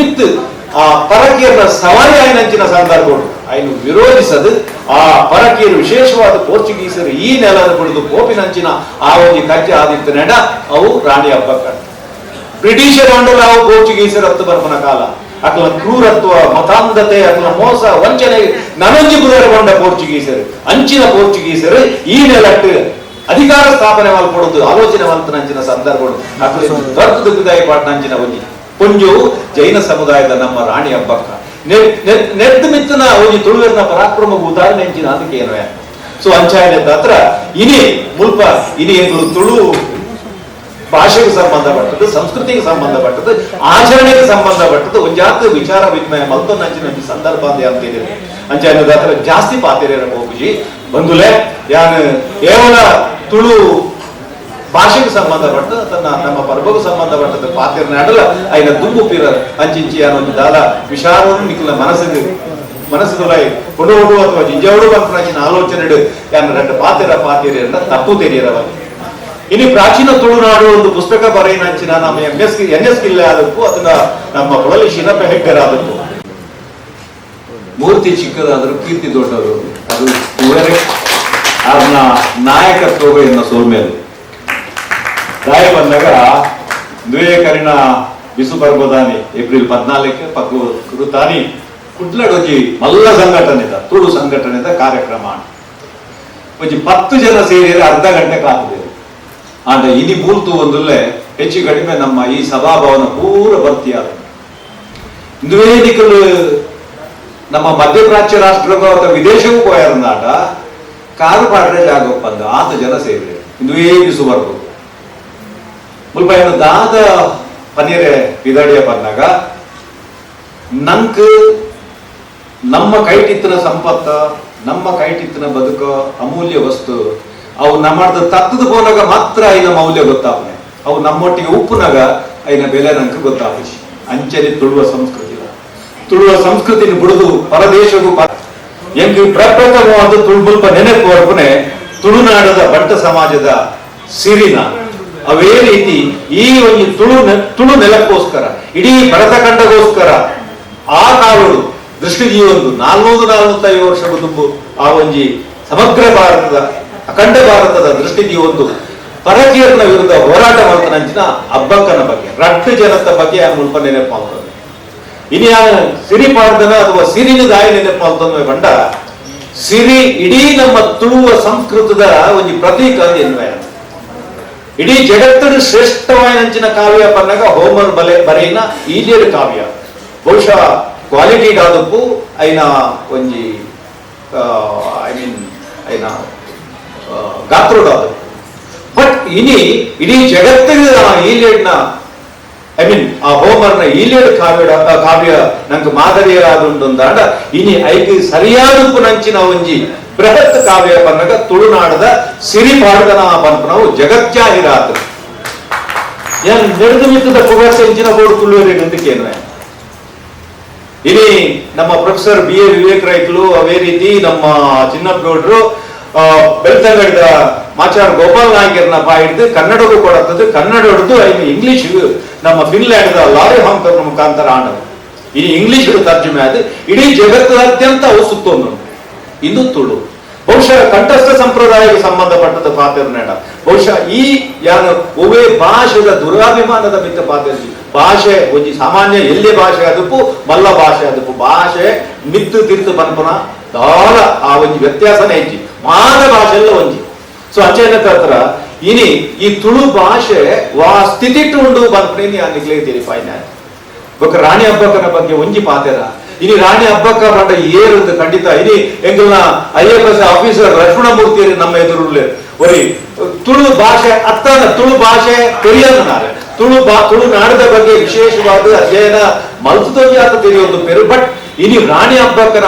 ಮಿತ್ ಆ ಪರಕೀಯರ ಸವಾರಿ ಆಯ್ನಂಚಿನ ಸಂದರ್ಭಗಳು ಆಯ್ನು ವಿರೋಧಿಸದು ಆ ಪರಕೀಯರು ವಿಶೇಷವಾದ ಪೋರ್ಚುಗೀಸರು ಈ ನೆಲದ ಬಿಡಿದು ಕೋಪಿನಂಚಿನ ಆ ಒಂದು ಕಜ್ಜೆ ಆದಿತ್ತು ನೆಡ ಅವು ರಾಣಿ ಹಬ್ಬಕ್ಕ ಬ್ರಿಟಿಷರ್ ಅಂಡಲ್ಲ ಅವು ಪೋರ್ಚುಗೀಸರು ಹತ್ತು ಬರ್ಮನ ಕಾಲ ಅಕಲ ಕ್ರೂರತ್ವ ಮತಾಂಧತೆ ಅಕಲ ಮೋಸ ವಂಚನೆ ನನಂಜಿ ಕುದುರೆಗೊಂಡ ಪೋರ್ಚುಗೀಸರು ಅಂಚಿನ ಪೋರ್ಚುಗೀಸರು ಈ ನೆಲಟ್ಟು ಅಧಿಕಾರ ಸ್ಥಾಪನೆ ಮಲ್ಪಡುದು ಆಲೋಚನೆ ಮಲ್ತನಂಚಿನ ಸಂದರ್ಭಗಳು ಅಕಲ ದೊಡ್ಡ ದುಗ್ಗದಾಯ ಪಾಟ್ನಂಚಿನ ಒಂಜಿ ಕೊಂಜು ಜೈನ ಸಮುದಾಯದ ನಮ್ಮ ರಾಣಿ ಹಬ್ಬಕ್ಕ ನೆದ್ದು ಮಿತ್ತನ ಒಂಜಿ ತುಳುವಿನ ಪರಾಕ್ರಮ ಉದಾಹರಣೆ ಎಂಚಿನ ಅದಕ್ಕೆ ಏನೋ ಸೊ ಅಂಚಾಯದ ಹತ್ರ ಇನಿ ಮುಲ್ಪ ಇನಿ ಎಂಗಳು ತುಳು ಭಾಷೆಗೆ ಸಂಬಂಧಪಟ್ಟದ್ದು ಸಂಸ್ಕೃತಿಗೆ ಸಂಬಂಧಪಟ್ಟದ್ದು ಆಚರಣೆಗೆ ಸಂಬಂಧಪಟ್ಟದ್ದು ಒಂಜಾತ ವಿಚಾರ ವಿನಿಮಯ ಮಲ್ತೊಂದು ಸಂದರ್ಭ ಅಂತ ಹೇಳ್ತಿದ್ದೀರಿ ಅಂಚಾಯದ ಹತ್ರ ಜಾಸ್ತಿ ಪಾತಿರೇರ ಹೋಗುಜಿ ಬಂದುಲೆ ಯಾನ್ ಕೇವಲ ತುಳು ಭಾಷೆಗೆ ಸಂಬಂಧಪಟ್ಟ ತನ್ನ ನಮ್ಮ ಪರ್ಬಗೂ ಸಂಬಂಧಪಟ್ಟದ ಪಾತ್ರ ನಡಲ ಐನ ದುಂಬು ಪಿರ ಅಂಚಿಂಚಿ ಅನ್ನೋ ದಾಲ ವಿಚಾರವನ್ನು ನಿಖಿಲ ಮನಸ್ಸುದುಲೈ ಕೊಂಡು ಅಥವಾ ಜಿಂಜವಡು ಬಂತು ಆಲೋಚನೆ ಯಾನ రెండు ಪಾತಿರ ತಪ್ಪು ತೆರೆಯರವ ಇನಿ ಪ್ರಾಚೀನ ತುಳುನಾಡು ಒಂದು ಪುಸ್ತಕ ಬರೆಯಿನಂಚಿನ ನಮ್ಮ ಎನ್.ಎಸ್. ಕಿಲ್ಲೆ ಆದಕ್ಕೂ ಅದನ್ನ ನಮ್ಮ ಕೊಳಲಿ ಶಿನಪ್ಪ ಹೆಗ್ಗರ್ ಆದಕ್ಕೂ ಮೂರ್ತಿ ಚಿಕ್ಕದಾದರೂ ಕೀರ್ತಿ ದೊಡ್ಡದು ಅದು ಇವರೇ ಅದನ್ನ ನಾಯಕತ್ವ ಎನ್ನ ಸೋಲ್ಮೇಲು ರಾಯ ಬಂದಾಗ ದ್ವೇಕರಿನ ಬಿಸು ಬರ್ಬೋದಾನಿ ಏಪ್ರಿಲ್ 14 ಪಕ್ಕು ತಾನಿ ಕುಡ್ಲಡೋಜಿ ಮಲ್ಲ ಸಂಘಟನೆದ ತುಳು ಸಂಘಟನೆದ ಕಾರ್ಯಕ್ರಮ ಒಂಜಿ 10 ಜನ ಸೇರಿ ಅರ್ಧ ಗಂಟೆ ಕಾದಿದೆ ಆಂಡ ಇನಿ ಮೂಲ್ತು ಒಂದುಲ್ಲೆ ಹೆಚ್ಚು ಕಡಿಮೆ ನಮ್ಮ ಈ ಸಭಾಭವನ ಪೂರ ಭರ್ತಿಯಾದ ದ್ವೇನಿಕಲು ನಮ್ಮ ಮಧ್ಯಪ್ರಾಚ್ಯ ರಾಷ್ಟ್ರಕ್ಕೂ ಅಥವಾ ವಿದೇಶಕ್ಕೂ ಹೋಯಾರಂದಾಟ ಕಾರು ಪಾಡ್ರೆ ಜಾಗ ಒಪ್ಪಂದ 8 ಜನ ಸೇರಿ ಇಂದುವೇ ಬಿಸು ಬರ್ಬೋದು ಮುಲ್ಪ ಏನು ದಾದ ಪನೀರೆ ವಿದಡಿಯ ಪನ್ನಾಗ ನಂಕ್ ನಮ್ಮ ಕೈಟಿತ್ತಿನ ಸಂಪತ್ತ ನಮ್ಮ ಕೈಟಿತ್ತಿನ ಬದುಕ ಅಮೂಲ್ಯ ವಸ್ತು ಅವು ನಮ್ಮದ ತತ್ತದ ಪೋನಾಗ ಮಾತ್ರ ಐನ ಮೌಲ್ಯ ಗೊತ್ತಾಪನೆ ಅವು ನಮ್ಮೊಟ್ಟಿಗೆ ಉಪ್ಪುನಾಗ ಐನ ಬೆಲೆ ನಂಗೆ ಗೊತ್ತಾಪಿ ಅಂಚನೆ ತುಳುವ ಸಂಸ್ಕೃತಿನ ಬಿಡುದು ಪರದೇಶಗೂ ಎಂಕ್ ಪ್ರಪ್ರಥಮವಾದ ತುಳುಬುಲ್ಪ ನೆನಪು ವರ್ಪನೆ ತುಳುನಾಡದ ಬಂಟ ಸಮಾಜದ ಸಿರಿನ ಅವೇ ರೀತಿ ಈ ಒಂದು ತುಳು ನೆಲಕ್ಕೋಸ್ಕರ ಇಡೀ ಭರತಖಂಡಗೋಸ್ಕರ ಆ ಕಾಲುಡು ದೃಷ್ಟಿ ಜೀವೊಂದು 450 ವರ್ಷದ ತುಂಬು ಆ ಒಂಜಿ ಸಮಗ್ರ ಭಾರತದ ಅಖಂಡ ಭಾರತದ ದೃಷ್ಟಿ ಜೀವೊಂದು ಪರಕೀಯರನ ವಿರುದ್ಧ ಹೋರಾಟ ಮಾಡ್ತಾನಂಚಿನ ಹಬ್ಬಕ್ಕನ ಬಗ್ಗೆ ರಟ್ಟು ಜನತ ಬಗ್ಗೆ ಆ ಮುಲ್ಪ ನೆನಪು ಮಾಡ್ತಾರೆ ಇನಿ ಆ ಸಿರಿ ಪಾಡ್ದನ ಅಥವಾ ಸಿರಿನ ದಾಯ ನೆನಪು ಮಾಡ್ತಾನೆ ಬಂಡ ಸಿರಿ ಇಡೀ ನಮ್ಮ ತುಳುವ ಸಂಸ್ಕೃತದ ಒಂದು ಪ್ರತೀಕ ಎನ್ನುವ ಇಡೀ ಜಗತ್ತಿನ ಶ್ರೇಷ್ಠವಾದ ಕಾವ್ಯ ಪನ್ನಾಗ ಹೋಮರ್ ಬರೆಯಿನ ಈಲಿಯಡ್ ಕಾವ್ಯ ಬಹುಶಃ ಕ್ವಾಲಿಟಿ ಆದಪ್ಪು ಐನ ಒಂಜಿ ಐನ ಗಾತ್ರೋಡಾದ ಬಟ್ ಇನಿ ಇಡೀ ಜಗತ್ತಿನ ಈಲಿಯಡ್ನ ಆ ಹೋಮರ್ನ ಈಲಿಯಡ್ ಕಾವ್ಯ ನಂಗೆ ಮಾದರಿಯರಾದುಂಡಾಂಡ ಇನಿ ಐಗೆ ಸರಿಯಾದಪ್ಪು ನಂಚಿನ ಒಂಜಿ ಬೃಹತ್ ಕಾವ್ಯ ಪನ್ನಗ ತುಳುನಾಡದ ಸಿರಿ ಪಾಡ್ದನ ಪನ್ಪನವು ಜಗಜ್ಜಾಹಿರಾತು ಏನ್ ನೆರೆದು ಮಿತ್ತದ ಪುಗರ್ಸೆಂಚಿನ ಬೋರ್ಡು ತುಳುವರಿ ನಂದಿಕೇನು ಇನಿ ನಮ್ಮ ಪ್ರೊಫೆಸರ್ B.A. ವಿವೇಕ್ ರೈತಲು ಅವೇ ರೀತಿ ನಮ್ಮ ಚಿನ್ನಪ್ಪಗೌಡರು ಬೆಳ್ತಂಗಡಿದ ಮಾಚಾರ್ ಗೋಪಾಲ್ ನಾಯ್ಕರ್ನ ಹಿಡಿದು ಕನ್ನಡಗೂ ಕೊಡತ್ತದು ಕನ್ನಡ ಹಿಡಿದು ಐದು ಇಂಗ್ಲಿಷ್ ನಮ್ಮ ಫಿನ್ಲ್ಯಾಂಡ್ ಲಾರಿ ಹಾಂಕರ್ ಮುಖಾಂತರ ಆಡೋದು ಇനി ಇಂಗ್ಲಿಷ್ ತರ್ಜುಮೆ ಆದ ಇಡೀ ಜಗತ್ತಾದ್ಯಂತ ಅವು ಸುತ್ತೊಂದು ಇಂದು ತುಳು ಬಹುಶಃ ಕಂಠಸ್ಥ ಸಂಪ್ರದಾಯಕ್ಕೆ ಸಂಬಂಧಪಟ್ಟದ ಪಾತ್ರ ನೆಡ ಬಹುಶಃ ಈ ಯಾನ ಒವೇ ಭಾಷೆದ ದುರಾಭಿಮಾನದ ಮಿತ್ತ ಪಾತ್ರ ಭಾಷೆ ಒಂಜಿ ಸಾಮಾನ್ಯ ಎಲ್ಲಿ ಭಾಷೆ ಅದಪ್ಪು ಮಲ್ಲ ಭಾಷೆ ಅದಪ್ಪು ಭಾಷೆ ಮಿತ್ತು ತಿರ್ತು ಪನ್ಪನ ದಾಲ ಆ ಒಂಜಿ ವ್ಯತ್ಯಾಸನೇ ಹೆಜ್ಜಿ ಮಾದ ಭಾಷೆಲ್ಲ ಒಂಜಿ ಸೊ ಅಂಚೆನ ಹತ್ರ ಇನಿ ಈ ತುಳು ಭಾಷೆ ಸ್ಥಿತಿಟ್ಟು ಉಂಡು ಪನ್ಪನಿ ನಿಗ್ಲೇ ತಿಳಿಪಾಯಿನ ಬೊಕ್ಕ ರಾಣಿ ಹಬ್ಬಕ್ಕನ ಬಗ್ಗೆ ಒಂಜಿ ಪಾತೆರ ಇನಿ ರಾಣಿ ಹಬ್ಬಕ್ಕ ಬಂಡ ಏರುದು ಖಂಡಿತ ಇನಿ ಎಂಗಲ್ನ IFS ಆಫೀಸರ್ ಲಕ್ಷ್ಮಣಮೂರ್ತಿ ನಮ್ಮ ಎದುರುಳ್ಳೆ ಒರಿ ತುಳು ಭಾಷೆ ಅತ್ತನ ತುಳು ಭಾಷೆ ತೆರಿಯನ್ನಾರೆ ತುಳುನಾಡದ ಬಗ್ಗೆ ವಿಶೇಷವಾದ ಅಧ್ಯಯನ ಮಲ್ತೊಂಜಿ ಅಂತ ತಿಳಿಯೋದು ಪೇರು ಬಟ್ ಇನಿ ರಾಣಿ ಹಬ್ಬಕ್ಕನ